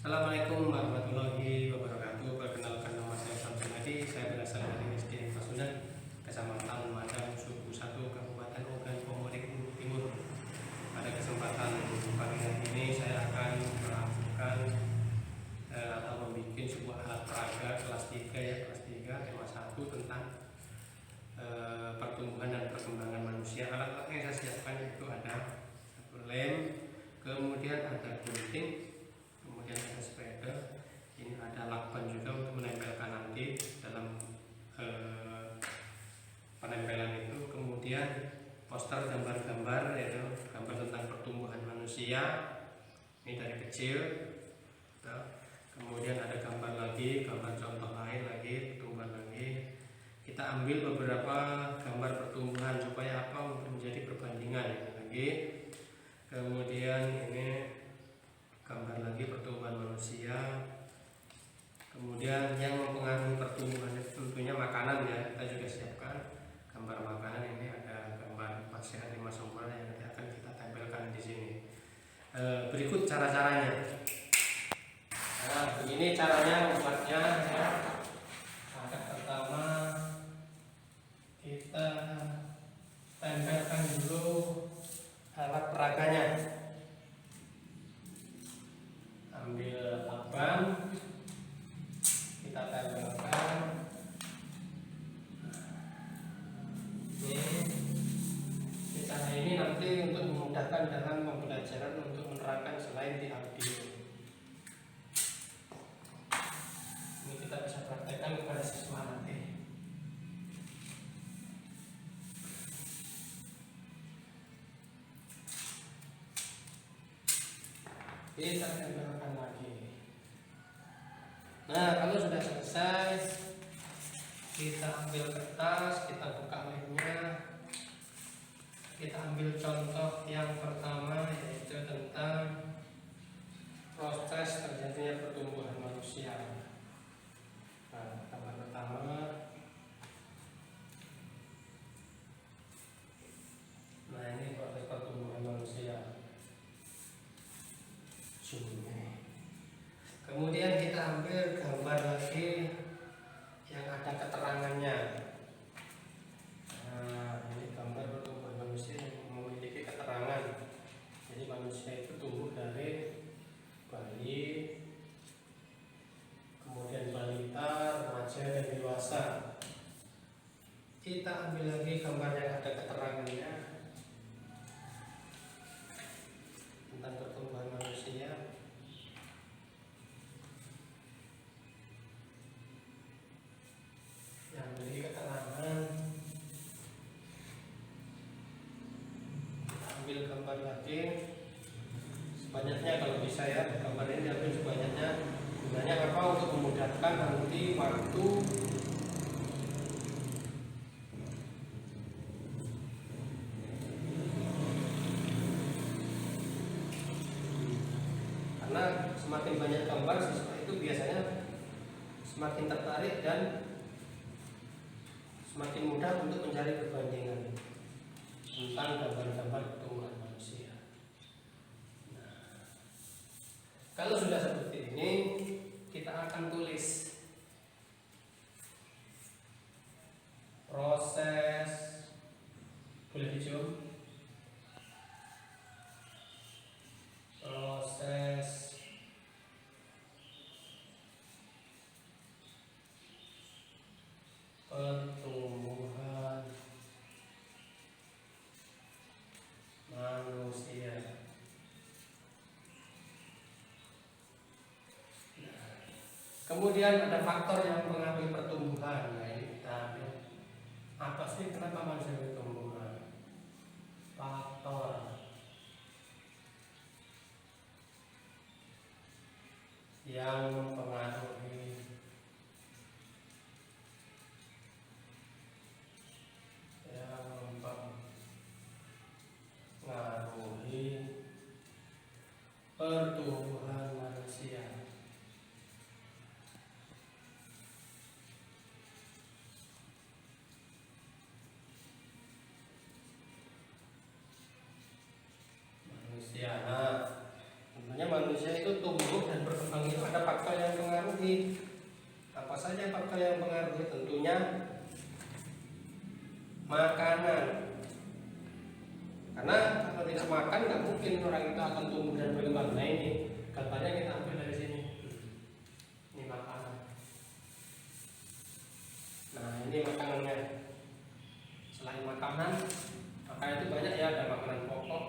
Assalamualaikum warahmatullahi wabarakatuh. Perkenalkan, nama saya Samsul Hadi. Saya berasal dari SD Pasundan, Kecamatan Madang, Suku 1, Kabupaten Ogan Komering Timur. Pada kesempatan pagi hari ini saya akan melakukan atau membuat sebuah alat peraga kelas 3 kelas 3 tema 1 tentang pertumbuhan dan perkembangan manusia. Alat-alat yang saya siapkan itu ada satu lem, kemudian ada gunting, kemudian ada sepeda, ini ada lakban juga untuk menempelkan nanti dalam penempelan itu, kemudian poster gambar-gambar, yaitu gambar tentang pertumbuhan manusia ini dari kecil. Kemudian ada gambar lagi, gambar contoh lain lagi, pertumbuhan lagi. Kita ambil beberapa gambar pertumbuhan supaya apa, untuk menjadi perbandingan lagi. Kemudian ini gambar lagi pertumbuhan manusia. Kemudian yang mempengaruhi pertumbuhan itu tentunya makanan ya, kita juga siapkan gambar makanan. Ini ada gambar 4 sehat 5 sempurna yang nanti akan kita tempelkan di sini. Berikut cara-caranya. Nah, begini caranya membuatnya ya. Langkah pertama, kita tempelkan dulu alat peraganya. Ambil lakban, kita tempelkan. Cara ini nanti untuk memudahkan dalam pembelajaran untuk menerangkan selain di audio. Ini kita bisa praktekkan kepada siswa nanti. Kita tempelkan lagi. Nah, kalau sudah selesai, kita ambil kertas, kita buka lemnya, kita ambil contoh yang pertama, yaitu tentang proses terjadinya pertumbuhan manusia. Nah, gambar pertama. Nah, ini proses pertumbuhan manusia. Kemudian kita ambil gambar lagi yang ada keterangannya. Nah, ini gambar pertumbuhan manusia yang memiliki keterangan. Jadi manusia itu tumbuh dari bayi, kemudian balita, remaja, dan dewasa. Kita ambil lagi gambar yang ada keterangannya tentang pertumbuhan manusia. Yang beri keterangan, kita ambil gambar lagi sebanyaknya kalau bisa ya. Gambar ini diambil sebanyaknya. Gunanya apa? Untuk memudahkan nanti waktu karena semakin banyak gambar siswa itu biasanya semakin tertarik dan semakin mudah untuk mencari perbandingan tentang gambar-gambar pertumbuhan manusia. Nah, kalau sudah seperti ini, kita akan tulis proses, boleh hijau, proses pertumbuhan manusia. Nah, kemudian ada faktor yang mempengaruhi pertumbuhan. Nah, ini kita ambil. Apa sih kenapa manusia bertumbuhan? Faktor yang mempengaruhi pertumbuhan manusia. Nah, tentunya manusia itu tumbuh dan berkembang itu faktor yang mempengaruhi? Tentunya makanan. Karena kalau tidak makan nggak mungkin orang itu akan tumbuh dan berkembang. Nah ini gambarnya kita ambil dari sini. Ini makanan. Nah ini makanannya. Selain makanan itu banyak ya, ada makanan pokok,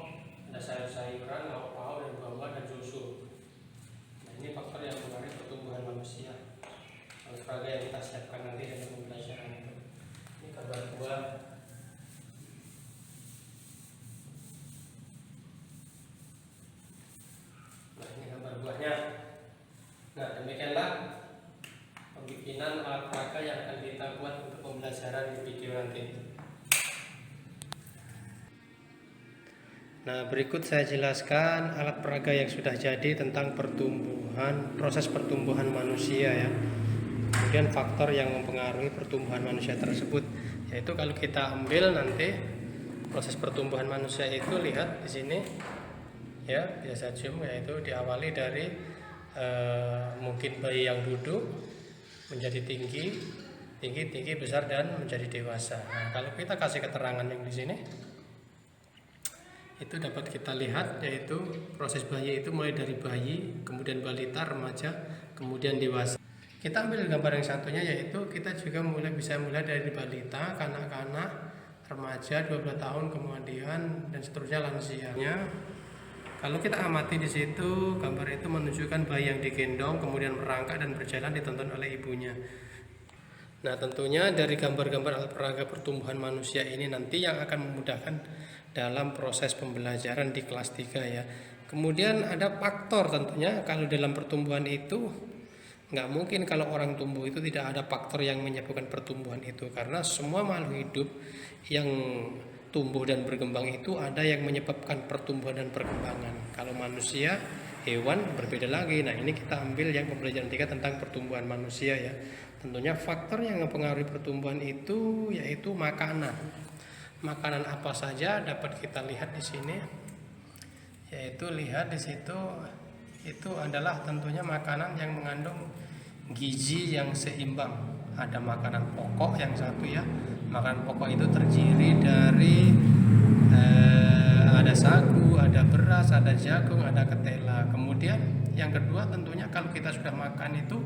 ada sayur-sayuran, lauk pauk dan buah-buahan dan susu. Nah ini faktor yang mempengaruhi pertumbuhan manusia. Sebagai yang kita siapkan nanti dalam pembelajaran itu. Ini gambar buah. Nah ini gambar buahnya. Nah demikianlah pembikinan alat peraga yang akan kita buat untuk pembelajaran di video nanti. Nah berikut saya jelaskan alat peraga yang sudah jadi tentang proses pertumbuhan manusia ya. Kemudian faktor yang mempengaruhi pertumbuhan manusia tersebut, yaitu kalau kita ambil nanti proses pertumbuhan manusia itu, lihat di sini ya, biasa zoom, yaitu diawali dari mungkin bayi yang duduk menjadi tinggi besar dan menjadi dewasa. Nah kalau kita kasih keterangan yang di sini itu dapat kita lihat, yaitu proses bayi itu mulai dari bayi, kemudian balita, remaja, kemudian dewasa. Kita ambil gambar yang satunya, yaitu kita juga bisa mulai dari balita, kanak-kanak, remaja 12 tahun, kemudian dan seterusnya lansianya. Kalau kita amati di situ, gambar itu menunjukkan bayi yang digendong, kemudian merangkak dan berjalan ditonton oleh ibunya. Nah tentunya dari gambar-gambar alat peraga pertumbuhan manusia ini nanti yang akan memudahkan dalam proses pembelajaran di kelas 3 ya. Kemudian ada faktor, tentunya kalau dalam pertumbuhan itu nggak mungkin kalau orang tumbuh itu tidak ada faktor yang menyebabkan pertumbuhan itu, karena semua makhluk hidup yang tumbuh dan berkembang itu ada yang menyebabkan pertumbuhan dan perkembangan. Kalau manusia, hewan berbeda lagi. Nah ini kita ambil yang pembelajaran 3 tentang pertumbuhan manusia ya. Tentunya faktor yang mempengaruhi pertumbuhan itu yaitu makanan. Makanan apa saja dapat kita lihat di sini, yaitu lihat di situ itu adalah tentunya makanan yang mengandung gizi yang seimbang. Ada makanan pokok yang satu ya, makanan pokok itu terdiri dari ada sagu, ada beras, ada jagung, ada ketela. Kemudian yang kedua tentunya kalau kita sudah makan itu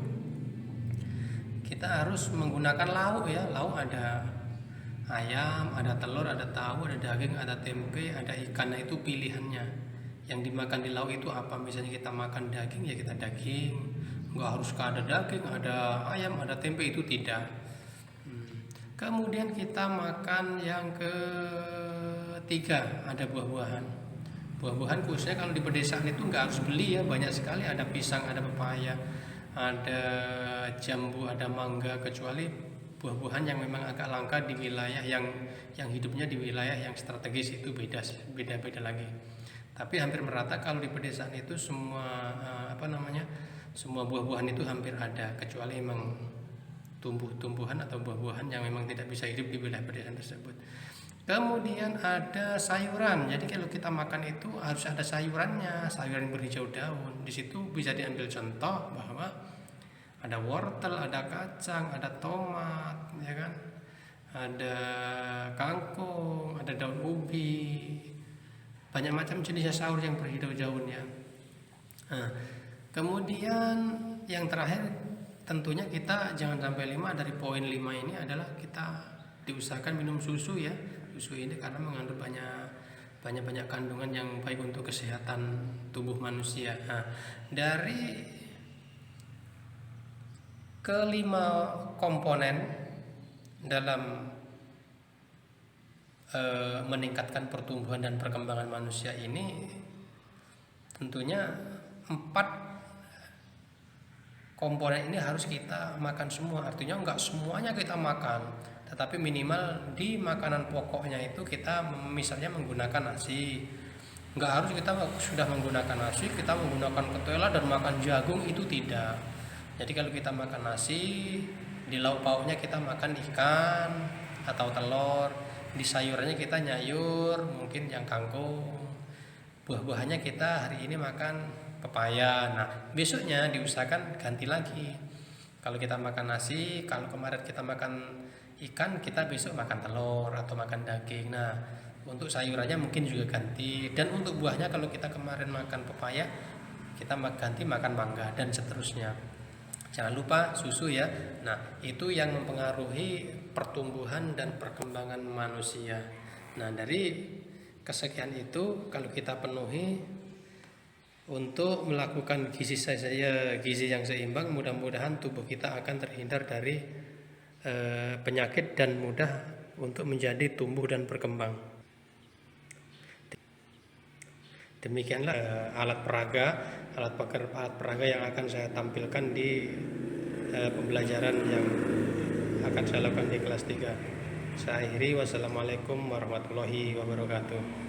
kita harus menggunakan lauk ya. Lauk ada ayam, ada telur, ada tahu, ada daging, ada tempe, ada ikan. Nah itu pilihannya. Yang dimakan di lauk itu apa? Misalnya kita makan daging ya kita daging, nggak harus ada daging, ada ayam, ada tempe, itu tidak. Kemudian kita makan yang ketiga, ada buah-buahan. Buah-buahan khususnya kalau di pedesaan itu nggak harus beli ya, banyak sekali, ada pisang, ada pepaya, ada jambu, ada mangga, kecuali buah-buahan yang memang agak langka di wilayah yang hidupnya di wilayah yang strategis itu beda lagi. Tapi hampir merata kalau di pedesaan itu semua semua buah-buahan itu hampir ada, kecuali memang tumbuhan atau buah-buahan yang memang tidak bisa hidup di wilayah pedesaan tersebut. Kemudian ada sayuran. Jadi kalau kita makan itu harus ada sayurannya, sayuran yang berhijau daun. Di situ bisa diambil contoh bahwa ada wortel, ada kacang, ada tomat, ya kan? Ada kangkung, ada daun ubi, banyak macam jenis sayur yang berhijau daun ya. Nah, kemudian yang terakhir tentunya kita jangan sampai 5 dari poin 5 ini adalah kita diusahakan minum susu ya. Susu ini karena mengandung banyak kandungan yang baik untuk kesehatan tubuh manusia. Nah, dari kelima komponen dalam meningkatkan pertumbuhan dan perkembangan manusia ini, tentunya 4 komponen ini harus kita makan semua. Artinya enggak semuanya kita makan, tetapi minimal di makanan pokoknya itu kita misalnya menggunakan nasi. Enggak harus kita sudah menggunakan nasi, kita menggunakan ketela dan makan jagung, itu tidak. Jadi kalau kita makan nasi, di lauk pauknya kita makan ikan atau telur, di sayurannya kita nyayur, mungkin yang kangkung. Buah-buahannya kita hari ini makan pepaya. Nah, besoknya diusahakan ganti lagi. Kalau kita makan nasi, kalau kemarin kita makan ikan, kita besok makan telur atau makan daging. Nah, untuk sayurannya mungkin juga ganti. Dan untuk buahnya kalau kita kemarin makan pepaya, kita ganti makan mangga dan seterusnya. Jangan lupa susu ya. Nah, itu yang mempengaruhi pertumbuhan dan perkembangan manusia. Nah, dari kesekian itu kalau kita penuhi untuk melakukan gizi yang seimbang, mudah-mudahan tubuh kita akan terhindar dari penyakit dan mudah untuk menjadi tumbuh dan berkembang. Demikianlah alat peraga yang akan saya tampilkan di pembelajaran yang akan saya lakukan di kelas 3. Saya akhiri, wassalamualaikum warahmatullahi wabarakatuh.